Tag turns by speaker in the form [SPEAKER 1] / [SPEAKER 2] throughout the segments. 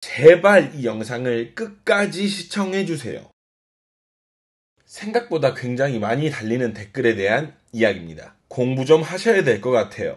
[SPEAKER 1] 제발 이 영상을 끝까지 시청해주세요. 생각보다 굉장히 많이 달리는 댓글에 대한 이야기입니다. 공부 좀 하셔야 될 것 같아요.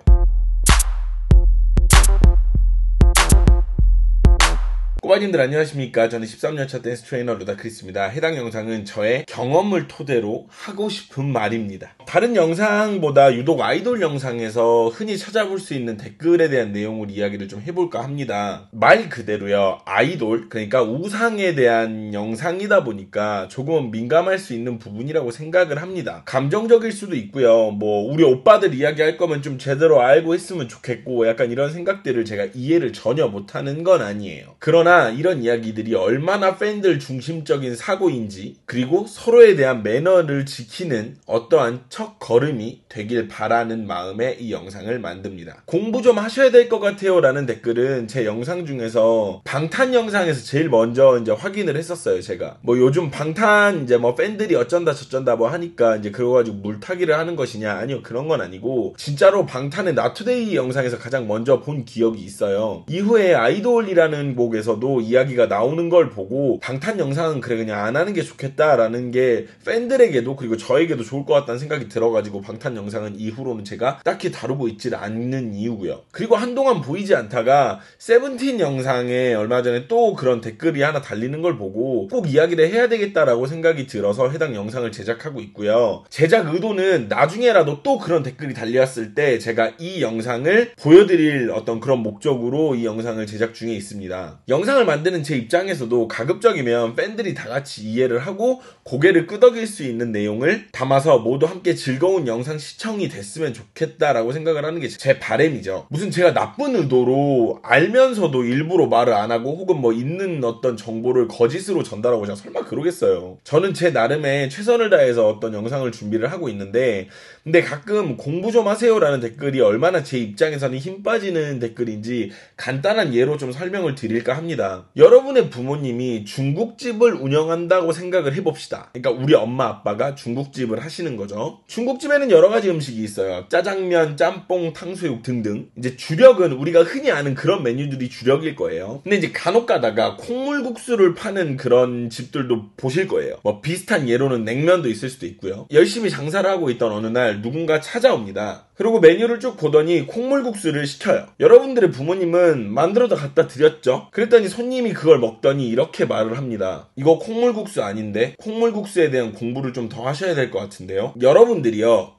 [SPEAKER 1] 꼬마님들 안녕하십니까. 저는 13년차 댄스 트레이너 루다크리스입니다. 해당 영상은 저의 경험을 토대로 하고 싶은 말입니다. 다른 영상보다 유독 아이돌 영상에서 흔히 찾아볼 수 있는 댓글에 대한 내용을 이야기를 좀 해볼까 합니다. 말 그대로요, 아이돌, 그러니까 우상에 대한 영상이다 보니까 조금 민감할 수 있는 부분이라고 생각을 합니다. 감정적일 수도 있고요. 우리 오빠들 이야기할 거면 좀 제대로 알고 했으면 좋겠고, 약간 이런 생각들을 제가 이해를 전혀 못하는 건 아니에요. 그러나 이런 이야기들이 얼마나 팬들 중심적인 사고인지, 그리고 서로에 대한 매너를 지키는 어떠한 첫 걸음이 되길 바라는 마음에 이 영상을 만듭니다. 공부 좀 하셔야 될 것 같아요 라는 댓글은 제 영상 중에서 방탄 영상에서 제일 먼저 이제 확인을 했었어요. 제가 요즘 방탄 이제 팬들이 어쩐다 저쩐다 하니까 이제 그거 가지고 물타기를 하는 것이냐, 아니요, 그런 건 아니고 진짜로 방탄의 나투데이 영상에서 가장 먼저 본 기억이 있어요. 이후에 아이돌이라는 곡에서도 이야기가 나오는 걸 보고 방탄 영상은 그래 그냥 안 하는 게 좋겠다라는 게 팬들에게도 그리고 저에게도 좋을 것 같다는 생각이 들어가지고 방탄 영상은 이후로는 제가 딱히 다루고 있지를 않는 이유고요. 그리고 한동안 보이지 않다가 세븐틴 영상에 얼마 전에 또 그런 댓글이 하나 달리는 걸 보고 꼭 이야기를 해야 되겠다라고 생각이 들어서 해당 영상을 제작하고 있고요. 제작 의도는 나중에라도 또 그런 댓글이 달렸을 때 제가 이 영상을 보여드릴 어떤 그런 목적으로 이 영상을 제작 중에 있습니다. 영상을 만드는 제 입장에서도 가급적이면 팬들이 다 같이 이해를 하고 고개를 끄덕일 수 있는 내용을 담아서 모두 함께 즐거운 영상 시청이 됐으면 좋겠다라고 생각을 하는 게 제 바람이죠. 무슨 제가 나쁜 의도로 알면서도 일부러 말을 안 하고 혹은 있는 어떤 정보를 거짓으로 전달하고 제가 설마 그러겠어요. 저는 제 나름의 최선을 다해서 어떤 영상을 준비를 하고 있는데, 근데 가끔 공부 좀 하세요라는 댓글이 얼마나 제 입장에서는 힘 빠지는 댓글인지 간단한 예로 좀 설명을 드릴까 합니다. 여러분의 부모님이 중국집을 운영한다고 생각을 해봅시다. 그러니까 우리 엄마 아빠가 중국집을 하시는 거죠. 중국집에는 여러 가지 음식이 있어요. 짜장면, 짬뽕, 탕수육 등등. 이제 주력은 우리가 흔히 아는 그런 메뉴들이 주력일 거예요. 근데 이제 간혹 가다가 콩물국수를 파는 그런 집들도 보실 거예요. 비슷한 예로는 냉면도 있을 수도 있고요. 열심히 장사를 하고 있던 어느 날 누군가 찾아옵니다. 그리고 메뉴를 쭉 보더니 콩물국수를 시켜요. 여러분들의 부모님은 만들어다 갖다 드렸죠. 그랬더니 손님이 그걸 먹더니 이렇게 말을 합니다. 이거 콩물국수 아닌데? 콩물국수에 대한 공부를 좀 더 하셔야 될 것 같은데요. 여러분들이요,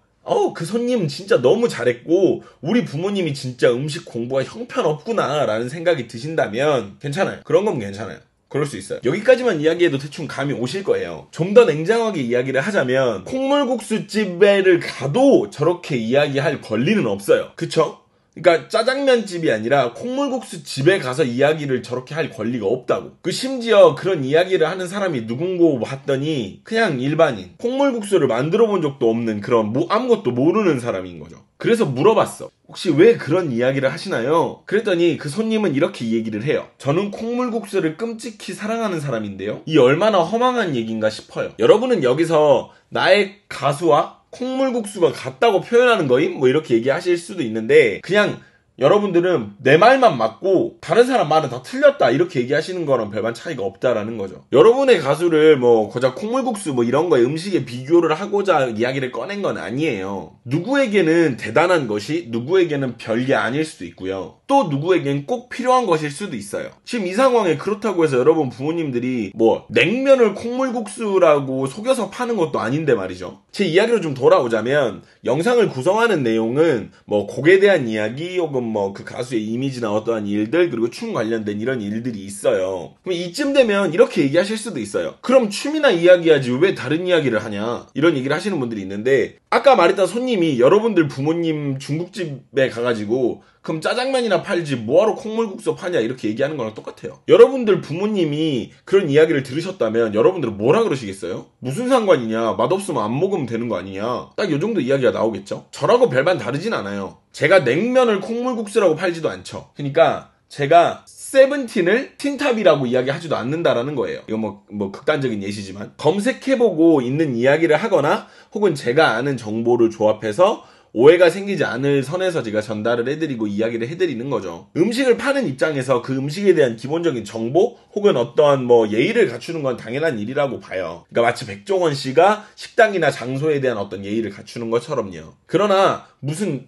[SPEAKER 1] 그 손님 진짜 너무 잘했고 우리 부모님이 진짜 음식 공부가 형편없구나 라는 생각이 드신다면 괜찮아요. 그런 건 괜찮아요. 그럴 수 있어요. 여기까지만 이야기해도 대충 감이 오실 거예요. 좀 더 냉정하게 이야기를 하자면 콩물국수집에를 가도 저렇게 이야기할 권리는 없어요. 그쵸? 그러니까 짜장면집이 아니라 콩물국수 집에 가서 이야기를 저렇게 할 권리가 없다고. 심지어 그런 이야기를 하는 사람이 누군고 봤더니 그냥 일반인, 콩물국수를 만들어 본 적도 없는 그런 아무것도 모르는 사람인 거죠. 그래서 물어봤어. 혹시 왜 그런 이야기를 하시나요? 그랬더니 그 손님은 이렇게 얘기를 해요. 저는 콩물국수를 끔찍히 사랑하는 사람인데요. 이 얼마나 허망한 얘기인가 싶어요. 여러분은 여기서 나의 가수와 콩물국수가 같다고 표현하는 거임? 이렇게 얘기하실 수도 있는데, 그냥 여러분들은 내 말만 맞고 다른 사람 말은 다 틀렸다 이렇게 얘기하시는 거랑 별반 차이가 없다라는 거죠. 여러분의 가수를 고작 콩물국수 이런 거에 음식에 비교를 하고자 이야기를 꺼낸 건 아니에요. 누구에게는 대단한 것이 누구에게는 별게 아닐 수도 있고요. 또 누구에겐 꼭 필요한 것일 수도 있어요. 지금 이 상황에 그렇다고 해서 여러분 부모님들이 냉면을 콩물국수라고 속여서 파는 것도 아닌데 말이죠. 제 이야기로 좀 돌아오자면, 영상을 구성하는 내용은 곡에 대한 이야기 혹은 그 가수의 이미지나 어떠한 일들, 그리고 춤 관련된 이런 일들이 있어요. 그럼 이쯤 되면 이렇게 얘기하실 수도 있어요. 그럼 춤이나 이야기하지 왜 다른 이야기를 하냐, 이런 얘기를 하시는 분들이 있는데, 아까 말했던 손님이 여러분들 부모님 중국집에 가가지고 그럼 짜장면이나 팔지 뭐하러 콩물국수 파냐 이렇게 얘기하는 거랑 똑같아요. 여러분들 부모님이 그런 이야기를 들으셨다면 여러분들은 뭐라 그러시겠어요? 무슨 상관이냐, 맛없으면 안 먹으면 되는 거 아니냐, 딱 요 정도 이야기가 나오겠죠. 저라고 별반 다르진 않아요. 제가 냉면을 콩물국수라고 팔지도 않죠. 그러니까 제가 세븐틴을 틴탑이라고 이야기하지도 않는다라는 거예요. 이거 극단적인 예시지만 검색해보고 있는 이야기를 하거나 혹은 제가 아는 정보를 조합해서 오해가 생기지 않을 선에서 제가 전달을 해드리고 이야기를 해드리는 거죠. 음식을 파는 입장에서 그 음식에 대한 기본적인 정보 혹은 어떤 뭐 예의를 갖추는 건 당연한 일이라고 봐요. 그러니까 마치 백종원 씨가 식당이나 장소에 대한 어떤 예의를 갖추는 것처럼요. 그러나 무슨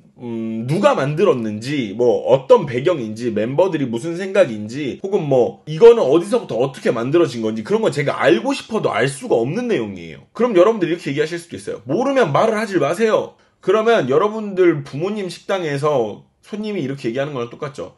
[SPEAKER 1] 누가 만들었는지 뭐 어떤 배경인지 멤버들이 무슨 생각인지 혹은 뭐 이거는 어디서부터 어떻게 만들어진 건지 그런 건 제가 알고 싶어도 알 수가 없는 내용이에요. 그럼 여러분들이 이렇게 얘기하실 수도 있어요. 모르면 말을 하지 마세요. 그러면 여러분들 부모님 식당에서 손님이 이렇게 얘기하는 거랑 똑같죠.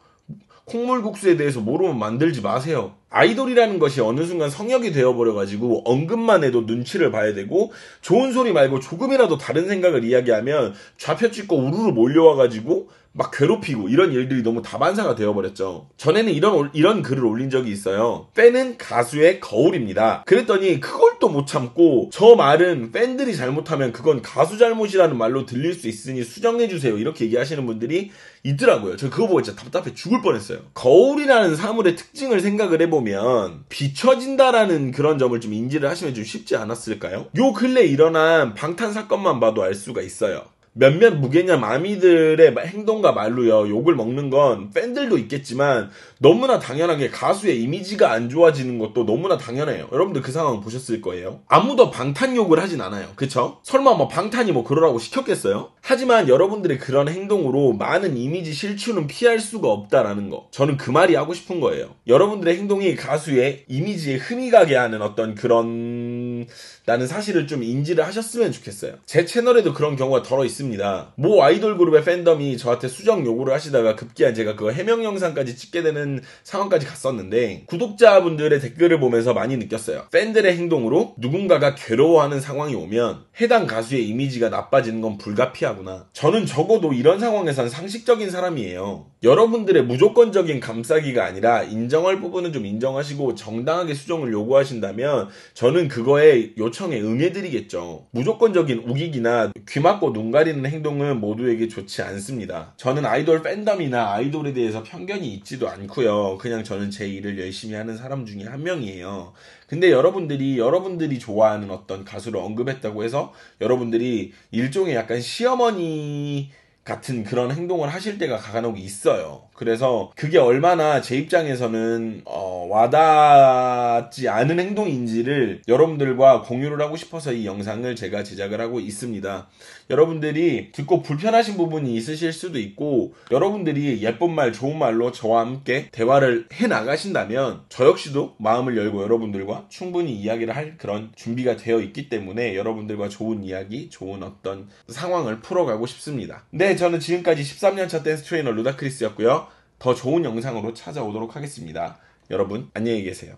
[SPEAKER 1] 콩물국수에 대해서 모르면 만들지 마세요. 아이돌이라는 것이 어느 순간 성역이 되어버려가지고 언급만 해도 눈치를 봐야 되고 좋은 소리 말고 조금이라도 다른 생각을 이야기하면 좌표 찍고 우르르 몰려와가지고 막 괴롭히고 이런 일들이 너무 다반사가 되어버렸죠. 전에는 이런 글을 올린 적이 있어요. 팬은 가수의 거울입니다. 그랬더니 그걸 또 못 참고 저 말은 팬들이 잘못하면 그건 가수 잘못이라는 말로 들릴 수 있으니 수정해주세요. 이렇게 얘기하시는 분들이 있더라고요. 저 그거 보고 진짜 답답해 죽을 뻔했어요. 거울이라는 사물의 특징을 생각을 해보면 비춰진다라는 그런 점을 좀 인지를 하시면 좀 쉽지 않았을까요? 요 근래 일어난 방탄 사건만 봐도 알 수가 있어요. 몇몇 무개념 아미들의 행동과 말로요 욕을 먹는 건 팬들도 있겠지만 너무나 당연하게 가수의 이미지가 안 좋아지는 것도 너무나 당연해요. 여러분들 그 상황 보셨을 거예요. 아무도 방탄 욕을 하진 않아요. 그쵸? 설마 뭐 방탄이 뭐 그러라고 시켰겠어요? 하지만 여러분들의 그런 행동으로 많은 이미지 실추는 피할 수가 없다라는 거, 저는 그 말이 하고 싶은 거예요. 여러분들의 행동이 가수의 이미지에 흠이 가게 하는 어떤 그런 라는 사실을 좀 인지를 하셨으면 좋겠어요. 제 채널에도 그런 경우가 덜어 있습니다. 모 아이돌 그룹의 팬덤이 저한테 수정 요구를 하시다가 급기야 제가 그거 해명 영상까지 찍게 되는 상황까지 갔었는데 구독자분들의 댓글을 보면서 많이 느꼈어요. 팬들의 행동으로 누군가가 괴로워하는 상황이 오면 해당 가수의 이미지가 나빠지는 건 불가피하구나. 저는 적어도 이런 상황에선 상식적인 사람이에요. 여러분들의 무조건적인 감싸기가 아니라 인정할 부분은 좀 인정하시고 정당하게 수정을 요구하신다면 저는 그거에 요청에 응해드리겠죠. 무조건적인 우기기나 귀 막고 눈 가리는 행동은 모두에게 좋지 않습니다. 저는 아이돌 팬덤이나 아이돌에 대해서 편견이 있지도 않고요. 그냥 저는 제 일을 열심히 하는 사람 중에 한 명이에요. 근데 여러분들이 좋아하는 어떤 가수를 언급했다고 해서 여러분들이 일종의 약간 시어머니 같은 그런 행동을 하실 때가 간혹 있어요. 그래서 그게 얼마나 제 입장에서는 와닿지 않은 행동인지를 여러분들과 공유를 하고 싶어서 이 영상을 제가 제작을 하고 있습니다. 여러분들이 듣고 불편하신 부분이 있으실 수도 있고 여러분들이 예쁜 말 좋은 말로 저와 함께 대화를 해나가신다면 저 역시도 마음을 열고 여러분들과 충분히 이야기를 할 그런 준비가 되어 있기 때문에 여러분들과 좋은 이야기, 좋은 어떤 상황을 풀어가고 싶습니다. 네, 저는 지금까지 13년차 댄스 트레이너 루다크리스였고요. 더 좋은 영상으로 찾아오도록 하겠습니다. 여러분 안녕히 계세요.